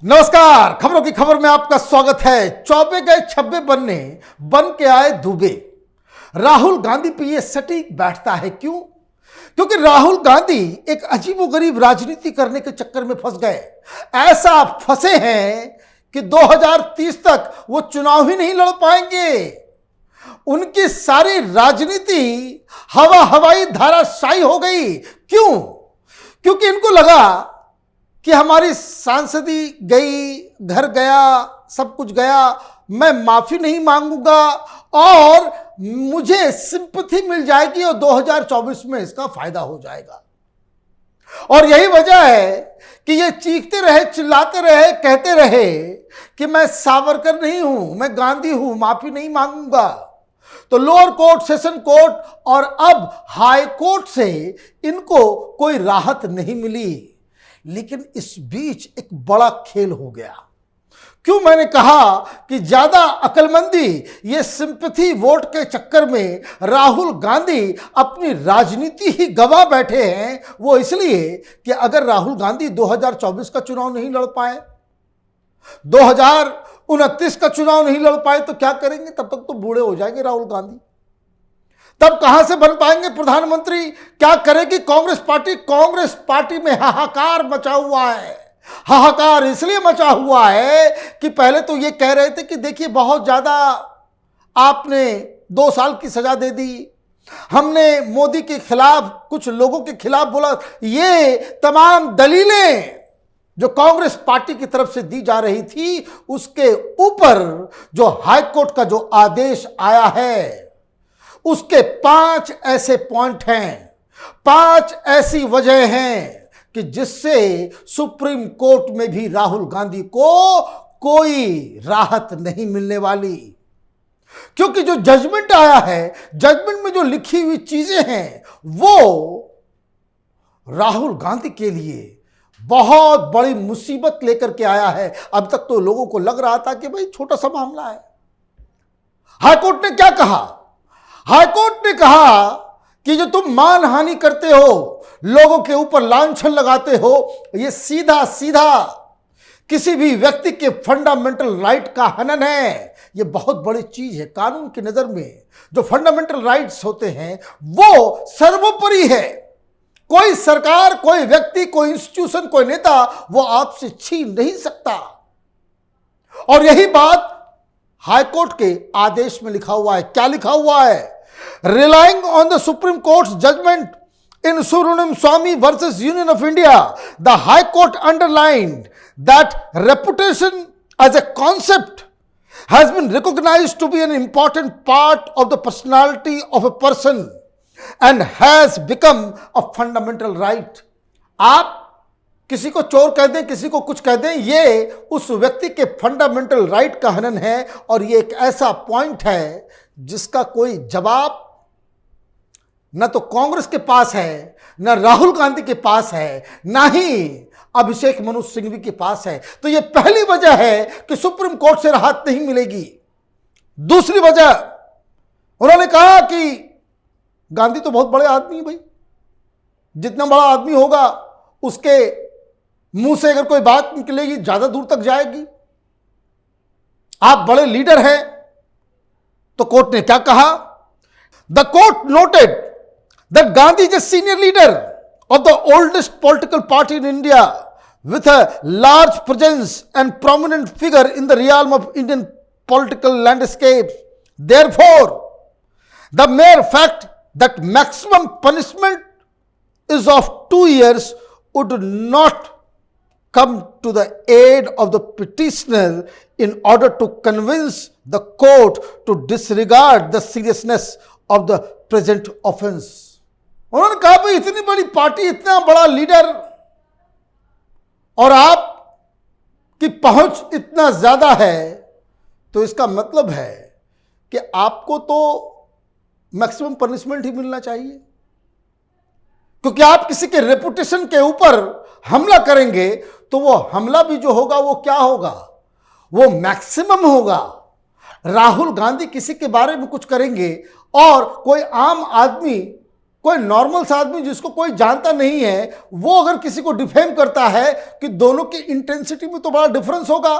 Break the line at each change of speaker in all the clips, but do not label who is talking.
नमस्कार, खबरों की खबर में आपका स्वागत है। चौबे गए छब्बे बनने बन के आए दुबे। राहुल गांधी पे ये सटीक बैठता है। क्यों? क्योंकि राहुल गांधी एक अजीबोगरीब राजनीति करने के चक्कर में फंस गए। ऐसा फंसे हैं कि 2030 तक वो चुनाव ही नहीं लड़ पाएंगे। उनकी सारी राजनीति हवाई धाराशायी हो गई। क्यों? क्योंकि इनको लगा कि हमारी सांसदी गई, घर गया, सब कुछ गया, मैं माफी नहीं मांगूंगा और मुझे सिंपैथी मिल जाएगी और 2024 में इसका फायदा हो जाएगा। और यही वजह है कि ये चीखते रहे, चिल्लाते रहे, कहते रहे कि मैं सावरकर नहीं हूं, मैं गांधी हूं, माफी नहीं मांगूंगा। तो लोअर कोर्ट, सेशन कोर्ट और अब हाई कोर्ट से इनको कोई राहत नहीं मिली। लेकिन इस बीच एक बड़ा खेल हो गया। क्यों मैंने कहा कि ज्यादा अकलमंदी, ये सिंपैथी वोट के चक्कर में राहुल गांधी अपनी राजनीति ही गवा बैठे हैं। वो इसलिए कि अगर राहुल गांधी 2024 का चुनाव नहीं लड़ पाए, 2029 का चुनाव नहीं लड़ पाए तो क्या करेंगे? तब तक तो बूढ़े हो जाएंगे राहुल गांधी। तब कहां से बन पाएंगे प्रधानमंत्री? क्या करेगी कांग्रेस पार्टी? कांग्रेस पार्टी में हाहाकार मचा हुआ है। हाहाकार इसलिए मचा हुआ है कि पहले तो ये कह रहे थे कि देखिए बहुत ज्यादा आपने 2 साल की सजा दे दी, हमने मोदी के खिलाफ, कुछ लोगों के खिलाफ बोला। ये तमाम दलीलें जो कांग्रेस पार्टी की तरफ से दी जा रही थी, उसके ऊपर जो हाईकोर्ट का जो आदेश आया है उसके 5 ऐसे पॉइंट हैं, 5 ऐसी वजह हैं कि जिससे सुप्रीम कोर्ट में भी राहुल गांधी को कोई राहत नहीं मिलने वाली। क्योंकि जो जजमेंट आया है, जजमेंट में जो लिखी हुई चीजें हैं, वो राहुल गांधी के लिए बहुत बड़ी मुसीबत लेकर के आया है। अब तक तो लोगों को लग रहा था कि भाई छोटा सा मामला है। हाईकोर्ट ने क्या कहा? हाईकोर्ट ने कहा कि जो तुम मानहानि करते हो, लोगों के ऊपर लांछन लगाते हो, ये सीधा सीधा किसी भी व्यक्ति के फंडामेंटल राइट का हनन है। ये बहुत बड़ी चीज है। कानून की नजर में जो फंडामेंटल राइट्स होते हैं वो सर्वोपरि है। कोई सरकार, कोई व्यक्ति, कोई इंस्टीट्यूशन, कोई नेता वो आपसे छीन नहीं सकता। और यही बात हाईकोर्ट के आदेश में लिखा हुआ है। क्या लिखा हुआ है? Relying on the Supreme Court's judgment in Suriname Swamy versus Union of India, the High Court underlined that reputation as a concept has been recognized to be an important part of the personality of a person and has become a fundamental right. आप किसी को चोर कह दें, किसी को कुछ कह दें, ये उस व्यक्ति के फंडामेंटल राइट का हनन है। और ये एक ऐसा पॉइंट है जिसका कोई जवाब न तो कांग्रेस के पास है, न राहुल गांधी के पास है, ना ही अभिषेक मनु सिंघवी के पास है। तो ये पहली वजह है कि सुप्रीम कोर्ट से राहत नहीं मिलेगी। दूसरी वजह, उन्होंने कहा कि गांधी तो बहुत बड़े आदमी है भाई, जितना बड़ा आदमी होगा उसके मुंह से अगर कोई बात निकलेगी ज्यादा दूर तक जाएगी। आप बड़े लीडर हैं। तो कोर्ट ने क्या कहा? The court noted that Gandhi is a senior leader of the oldest political party in India with a large presence and prominent figure in the realm of Indian political landscape. Therefore, the mere fact that maximum punishment is of 2 years would not come to the aid of the petitioner in order to convince the court to disregard the seriousness of the present offense. उन्होंने कहा भाई इतनी बड़ी party, इतना बड़ा leader और आप की पहुंच इतना ज्यादा है, तो इसका मतलब है कि आपको तो मैक्सिमम पनिशमेंट ही मिलना चाहिए। क्योंकि आप किसी के रेपुटेशन के ऊपर हमला करेंगे तो वो हमला भी जो होगा वो क्या होगा? वो मैक्सिमम होगा। राहुल गांधी किसी के बारे में कुछ करेंगे और कोई आम आदमी कोई नॉर्मल सा आदमी जिसको कोई जानता नहीं है, वो अगर किसी को डिफेम करता है कि दोनों की इंटेंसिटी में तो बड़ा डिफरेंस होगा।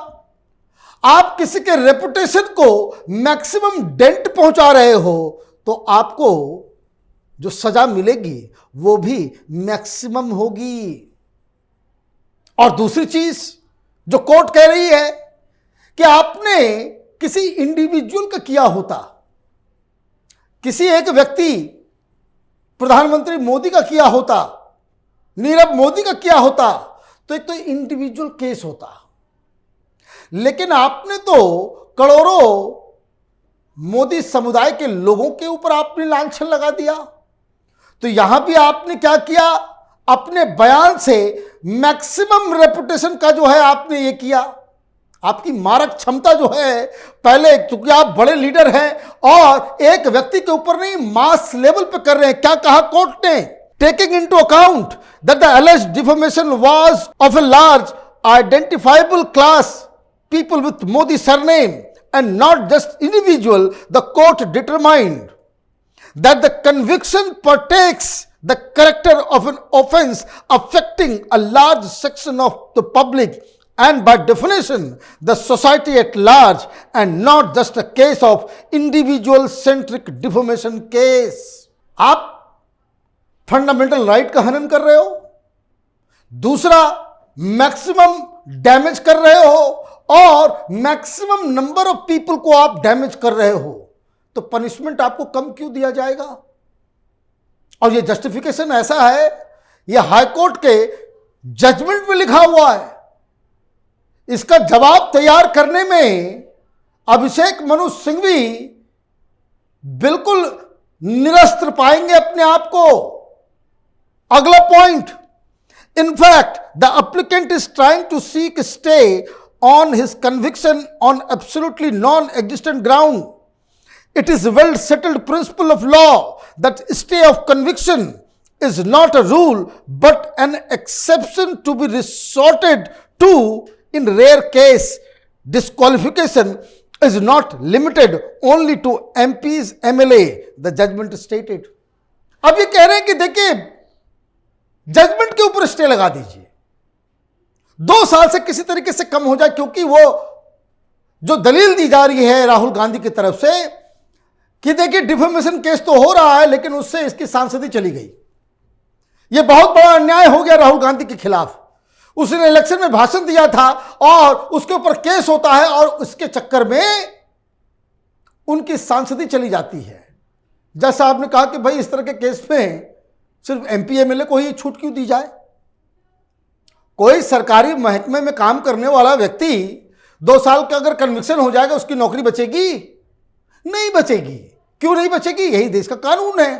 आप किसी के रेपुटेशन को मैक्सिमम डेंट पहुंचा रहे हो तो आपको जो सजा मिलेगी वो भी मैक्सिमम होगी। और दूसरी चीज जो कोर्ट कह रही है कि आपने किसी इंडिविजुअल का किया होता, किसी एक व्यक्ति प्रधानमंत्री मोदी का किया होता, नीरव मोदी का किया होता, तो एक तो इंडिविजुअल केस होता। लेकिन आपने तो करोड़ों मोदी समुदाय के लोगों के ऊपर आपने लांछन लगा दिया। तो यहां भी आपने क्या किया, अपने बयान से मैक्सिमम रेपुटेशन का जो है आपने ये किया। आपकी मारक क्षमता जो है, पहले क्योंकि आप बड़े लीडर हैं और एक व्यक्ति के ऊपर नहीं मास लेवल पे कर रहे हैं। क्या कहा कोर्ट ने, taking into account that the alleged defamation was of a large identifiable class people with Modi surname and not just individual, the court determined that the conviction partakes the character of an offense affecting a large section of the public and by definition the society at large and not just a case of individual centric defamation case। आप fundamental right का हनन कर रहे हो, दूसरा maximum damage कर रहे हो और मैक्सिमम नंबर ऑफ पीपल को आप डैमेज कर रहे हो, तो पनिशमेंट आपको कम क्यों दिया जाएगा। और ये जस्टिफिकेशन ऐसा है, ये हाईकोर्ट के जजमेंट में लिखा हुआ है। इसका जवाब तैयार करने में अभिषेक मनु सिंघवी बिल्कुल निरस्त्र पाएंगे अपने आप को। अगला point, in fact the applicant is trying to seek stay on his conviction on absolutely non-existent ground. It is a well-settled principle of law that stay of conviction is not a rule but an exception to be resorted to in rare case. Disqualification is not limited only to MPs, MLA, the judgment stated. अब ये कह रहे हैं कि देखिए judgement के ऊपर stay लगा दीजिए, 2 साल से किसी तरीके से कम हो जाए, क्योंकि वो जो दलील दी जा रही है राहुल गांधी की तरफ से कि देखिए डिफेमेशन केस तो हो रहा है लेकिन उससे इसकी सांसदी चली गई। ये बहुत बड़ा अन्याय हो गया राहुल गांधी के खिलाफ। उसने इलेक्शन में भाषण दिया था और उसके ऊपर केस होता है और उसके चक्कर में उनकी सांसदी चली जाती है। जज साहब ने कहा कि भाई इस तरह के केस में सिर्फ एमपी एमएलए को ही छूट क्यों दी जाए। कोई सरकारी महकमे में काम करने वाला व्यक्ति 2 साल का अगर कन्विक्शन हो जाएगा उसकी नौकरी बचेगी? नहीं बचेगी। क्यों नहीं बचेगी? यही देश का कानून है।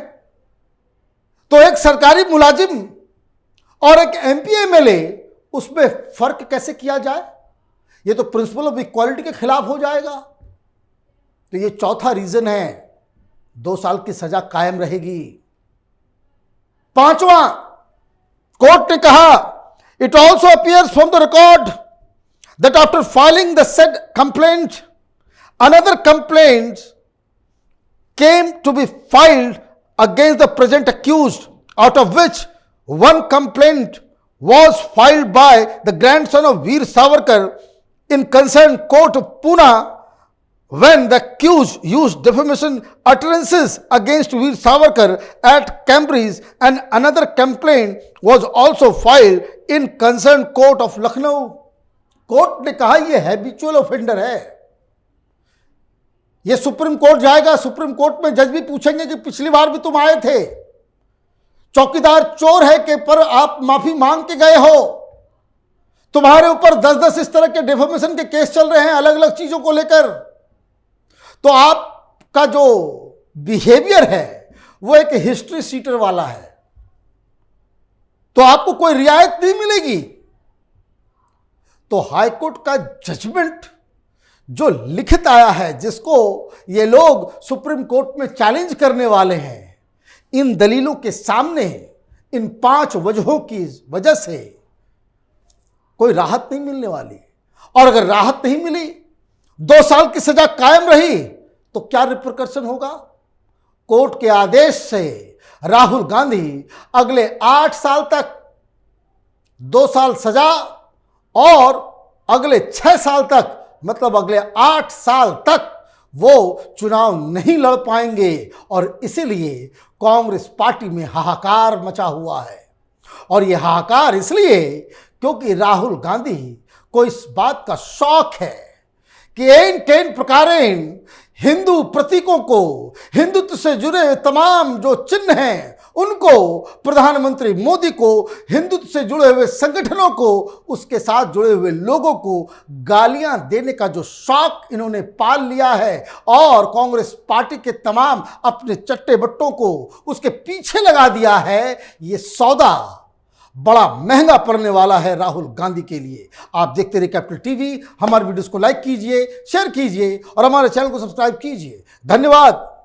तो एक सरकारी मुलाजिम और एक एमपी एमएलए, उसमें फर्क कैसे किया जाए? ये तो प्रिंसिपल ऑफ इक्वालिटी के खिलाफ हो जाएगा। तो ये चौथा रीजन है, 2 साल की सजा कायम रहेगी। 5वां, कोर्ट ने कहा it also appears from the record that after filing the said complaint, another complaint came to be filed against the present accused, out of which one complaint was filed by the grandson of Veer Savarkar in concerned court of Pune when the accused used defamation utterances against Veer Savarkar at Cambridge, and another complaint was also filed in concerned court of Lucknow। Court ने कहा यह habitual offender है, यह supreme court जाएगा। Supreme court में जज भी पूछेंगे कि पिछली बार भी तुम आए थे, चौकीदार चोर है के पर आप माफी मांग के गए हो, तुम्हारे ऊपर 10-10 इस तरह के डिफेमेशन के केस चल रहे हैं अलग अलग चीजों को लेकर। तो आपका जो बिहेवियर है वो एक हिस्ट्री सीटर वाला है, तो आपको कोई रियायत नहीं मिलेगी। तो हाईकोर्ट का जजमेंट जो लिखित आया है, जिसको ये लोग सुप्रीम कोर्ट में चैलेंज करने वाले हैं, इन दलीलों के सामने इन 5 वजहों की वजह से कोई राहत नहीं मिलने वाली। और अगर राहत नहीं मिली, 2 साल की सजा कायम रही, तो क्या रिपरकशन होगा? कोर्ट के आदेश से राहुल गांधी अगले 8 साल तक 2 साल सजा और अगले 6 साल तक मतलब अगले 8 साल तक वो चुनाव नहीं लड़ पाएंगे और इसीलिए कांग्रेस पार्टी में हाहाकार मचा हुआ है। और यह हाहाकार इसलिए क्योंकि राहुल गांधी को इस बात का शौक है कि इन प्रकारेण हिंदू प्रतीकों को, हिंदुत्व से जुड़े तमाम जो चिन्ह हैं उनको, प्रधानमंत्री मोदी को, हिंदुत्व से जुड़े हुए संगठनों को, उसके साथ जुड़े हुए लोगों को गालियां देने का जो शौक इन्होंने पाल लिया है और कांग्रेस पार्टी के तमाम अपने चट्टे बट्टों को उसके पीछे लगा दिया है, ये सौदा बड़ा महंगा पड़ने वाला है राहुल गांधी के लिए। आप देखते रहिए कैपिटल टीवी। हमारे वीडियोस को लाइक कीजिए, शेयर कीजिए और हमारे चैनल को सब्सक्राइब कीजिए। धन्यवाद।